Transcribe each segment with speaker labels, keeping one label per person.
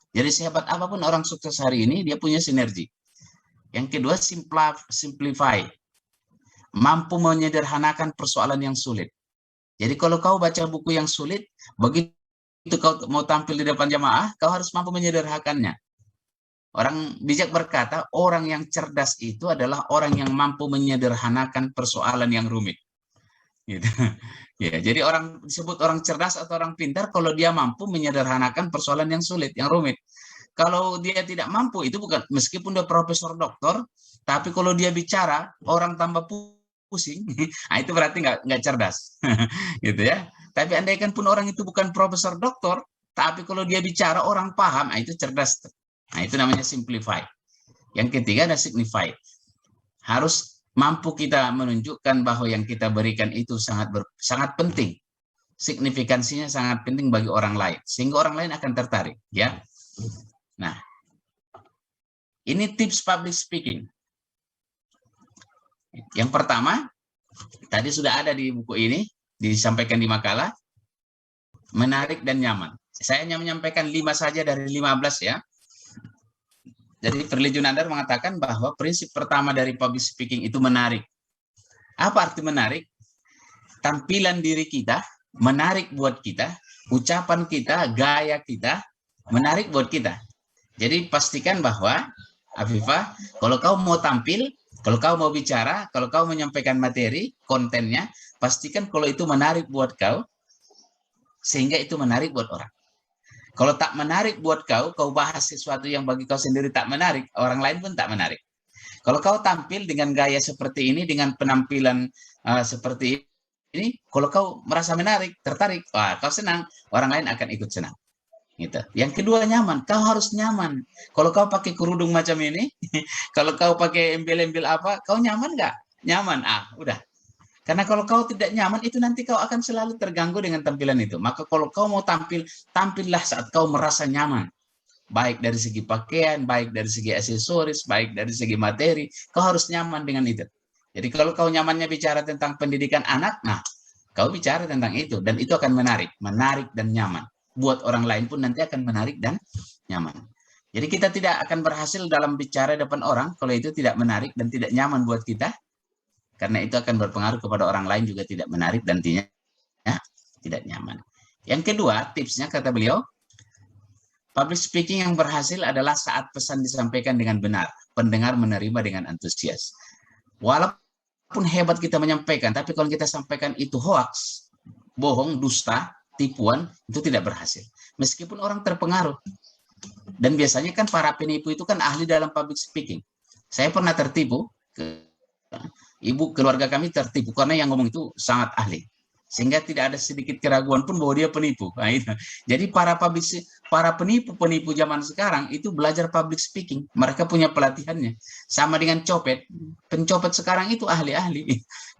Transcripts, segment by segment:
Speaker 1: Jadi sehebat apapun orang sukses hari ini, dia punya sinergi. Yang kedua, simplify. Mampu menyederhanakan persoalan yang sulit. Jadi kalau kau baca buku yang sulit, begitu kau mau tampil di depan jamaah, kau harus mampu menyederhanakannya. Orang bijak berkata, orang yang cerdas itu adalah orang yang mampu menyederhanakan persoalan yang rumit. Gitu. Ya, jadi orang disebut orang cerdas atau orang pintar kalau dia mampu menyederhanakan persoalan yang sulit, yang rumit. Kalau dia tidak mampu, itu bukan, meskipun dia profesor doktor, tapi kalau dia bicara, orang tambah pusing, nah itu berarti nggak cerdas. Gitu ya. Tapi andaikan pun orang itu bukan profesor doktor, tapi kalau dia bicara, orang paham, nah itu cerdas. Nah itu namanya simplify. Yang ketiga ada signify. Harus mampu kita menunjukkan bahwa yang kita berikan itu sangat penting. Signifikansinya sangat penting bagi orang lain. Sehingga orang lain akan tertarik. Ya. Nah, ini tips public speaking. Yang pertama, tadi sudah ada di buku ini, disampaikan di makalah, menarik dan nyaman. Saya hanya menyampaikan 5 saja dari 15 ya. Jadi Firly Junandar mengatakan bahwa prinsip pertama dari public speaking itu menarik. Apa arti menarik? Tampilan diri kita menarik buat kita, ucapan kita, gaya kita menarik buat kita. Jadi pastikan bahwa Afifah, kalau kau mau tampil, kalau kau mau bicara, kalau kau menyampaikan materi, kontennya, pastikan kalau itu menarik buat kau, sehingga itu menarik buat orang. Kalau tak menarik buat kau, kau bahas sesuatu yang bagi kau sendiri tak menarik, orang lain pun tak menarik. Kalau kau tampil dengan gaya seperti ini, dengan penampilan seperti ini, kalau kau merasa menarik, tertarik, wah, kau senang, orang lain akan ikut senang. Gitu. Yang kedua nyaman, kau harus nyaman. Kalau kau pakai kerudung macam ini, kalau kau pakai embel-embel apa, kau nyaman nggak? Nyaman, udah. Karena kalau kau tidak nyaman, itu nanti kau akan selalu terganggu dengan tampilan itu. Maka kalau kau mau tampil, tampillah saat kau merasa nyaman. Baik dari segi pakaian, baik dari segi aksesoris, baik dari segi materi, kau harus nyaman dengan itu. Jadi kalau kau nyamannya bicara tentang pendidikan anak, nah, kau bicara tentang itu, dan itu akan menarik dan nyaman. Buat orang lain pun nanti akan menarik dan nyaman. Jadi kita tidak akan berhasil dalam bicara depan orang kalau itu tidak menarik dan tidak nyaman buat kita, karena itu akan berpengaruh kepada orang lain juga tidak menarik dan tidak nyaman. Yang kedua, tipsnya kata beliau, public speaking yang berhasil adalah saat pesan disampaikan dengan benar, pendengar menerima dengan antusias. Walaupun hebat kita menyampaikan, tapi kalau kita sampaikan itu hoax, bohong, dusta, tipuan, itu tidak berhasil. Meskipun orang terpengaruh. Dan biasanya kan para penipu itu kan ahli dalam public speaking. Saya pernah tertipu, ibu keluarga kami tertipu karena yang ngomong itu sangat ahli, sehingga tidak ada sedikit keraguan pun bahwa dia penipu. Nah, itu. Jadi para penipu zaman sekarang itu belajar public speaking, mereka punya pelatihannya. Sama dengan copet, pencopet sekarang itu ahli-ahli.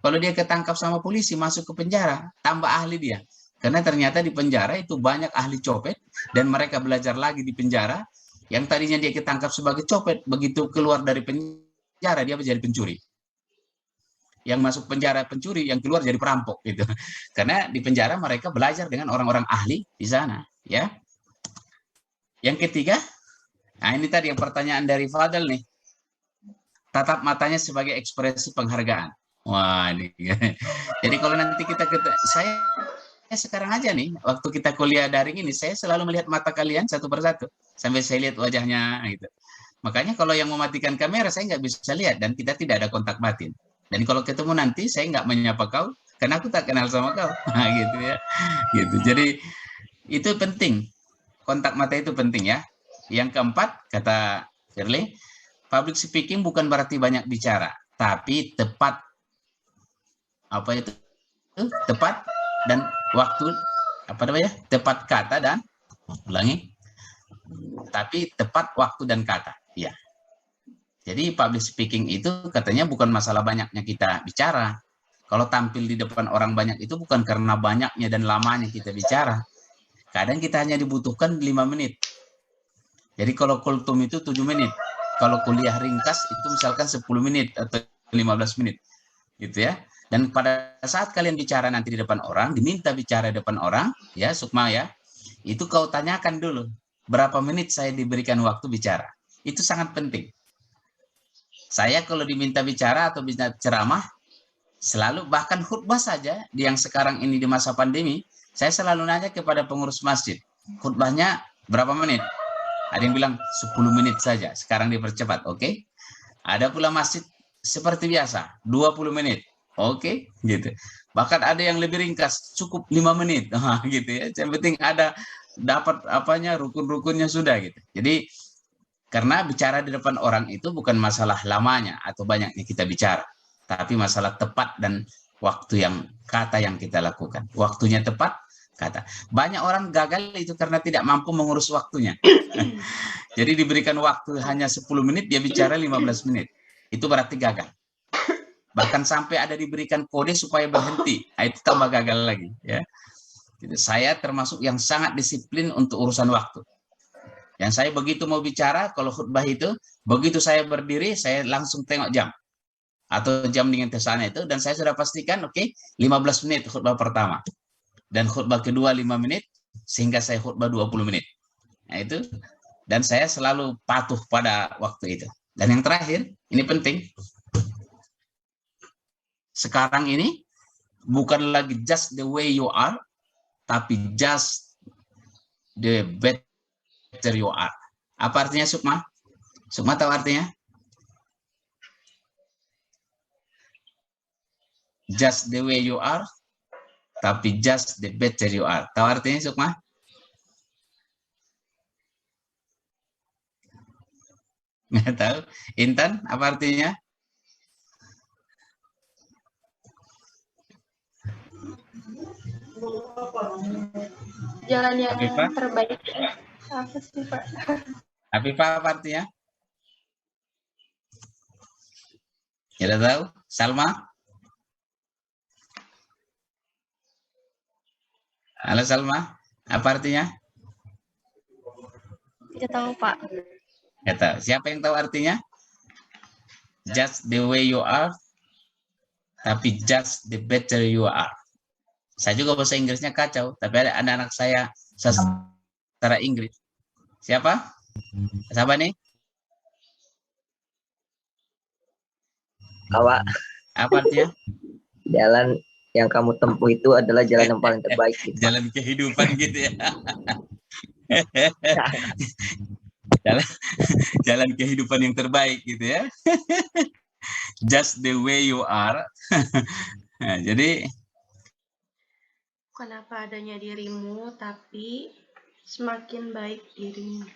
Speaker 1: Kalau dia ketangkap sama polisi masuk ke penjara, tambah ahli dia. Karena ternyata di penjara itu banyak ahli copet dan mereka belajar lagi di penjara. Yang tadinya dia ketangkap sebagai copet, begitu keluar dari penjara dia menjadi pencuri. Yang masuk penjara pencuri, yang keluar jadi perampok gitu. Karena di penjara mereka belajar dengan orang-orang ahli di sana, ya. Yang ketiga, nah ini tadi yang pertanyaan dari Fadel nih. Tatap matanya sebagai ekspresi penghargaan. Wah, ini. Jadi kalau nanti saya sekarang aja nih, waktu kita kuliah daring ini, saya selalu melihat mata kalian satu persatu sampai saya lihat wajahnya gitu. Makanya kalau yang mematikan kamera saya nggak bisa lihat dan kita tidak ada kontak batin. Dan kalau ketemu nanti saya nggak menyapa kau karena aku tak kenal sama kau. Nah, gitu ya. Gitu. Jadi itu penting. Kontak mata itu penting ya. Yang keempat kata Firly, public speaking bukan berarti banyak bicara, tapi tepat apa itu? Tepat dan waktu apa namanya? Tepat kata dan ulangi. Tapi tepat waktu dan kata. Ya. Jadi public speaking itu katanya bukan masalah banyaknya kita bicara. Kalau tampil di depan orang banyak itu bukan karena banyaknya dan lamanya kita bicara. Kadang kita hanya dibutuhkan 5 menit. Jadi kalau kultum itu 7 menit. Kalau kuliah ringkas itu misalkan 10 menit atau 15 menit. Gitu ya. Dan pada saat kalian bicara nanti di depan orang, diminta bicara di depan orang, ya Sukma ya, itu kau tanyakan dulu. berapa menit saya diberikan waktu bicara. Itu sangat penting. Saya kalau diminta bicara atau bisa ceramah, selalu bahkan khutbah saja yang sekarang ini di masa pandemi, saya selalu nanya kepada pengurus masjid, khutbahnya berapa menit? Ada yang bilang 10 menit saja, sekarang dipercepat, oke? Ada pula masjid seperti biasa, 20 menit, oke? Gitu. Bahkan ada yang lebih ringkas, cukup 5 menit, gitu ya. Yang penting ada dapat apanya, rukun-rukunnya sudah gitu. Jadi karena bicara di depan orang itu bukan masalah lamanya atau banyaknya kita bicara, tapi masalah tepat dan waktu yang kata yang kita lakukan. Waktunya tepat, kata. Banyak orang gagal itu karena tidak mampu mengurus waktunya. Jadi diberikan waktu hanya 10 menit, dia bicara 15 menit. Itu berarti gagal. Bahkan sampai ada diberikan kode supaya berhenti. Nah, itu tambah gagal lagi. Ya. Jadi saya termasuk yang sangat disiplin untuk urusan waktu. Yang saya begitu mau bicara, kalau khutbah itu, begitu saya berdiri, saya langsung tengok jam. Atau jam dengan kesana itu, dan saya sudah pastikan, oke, 15 menit khutbah pertama. Dan khutbah kedua 5 menit, sehingga saya khutbah 20 menit. Nah itu, dan saya selalu patuh pada waktu itu. Dan yang terakhir, ini penting. Sekarang ini, bukan lagi just the way you are, tapi just the better you are. Apa artinya, Sukma? Sukma tahu artinya? Just the way you are, tapi just the better you are. Tahu artinya, Sukma? Nggak tahu. Intan, apa artinya?
Speaker 2: Jalan yang
Speaker 1: Afifah?
Speaker 2: terbaik. Apa sih, Pak?
Speaker 1: Afifah, apa artinya? Tidak tahu. Salma? Halo Salma, apa artinya?
Speaker 2: Tidak tahu, Pak.
Speaker 1: Tidak tahu. Siapa yang tahu artinya? Just the way you are, tapi just the better you are. Saya juga bahasa Inggrisnya kacau, tapi ada anak-anak saya sastra Inggris. Siapa? Siapa nih?
Speaker 3: Awak,
Speaker 1: Apa artinya?
Speaker 3: jalan yang kamu tempuh itu adalah jalan yang paling terbaik.
Speaker 1: Jalan kehidupan gitu ya. jalan, jalan kehidupan yang terbaik gitu ya. Just the way you are. Nah, jadi
Speaker 2: Bukan apa adanya dirimu, tapi semakin baik dirimu.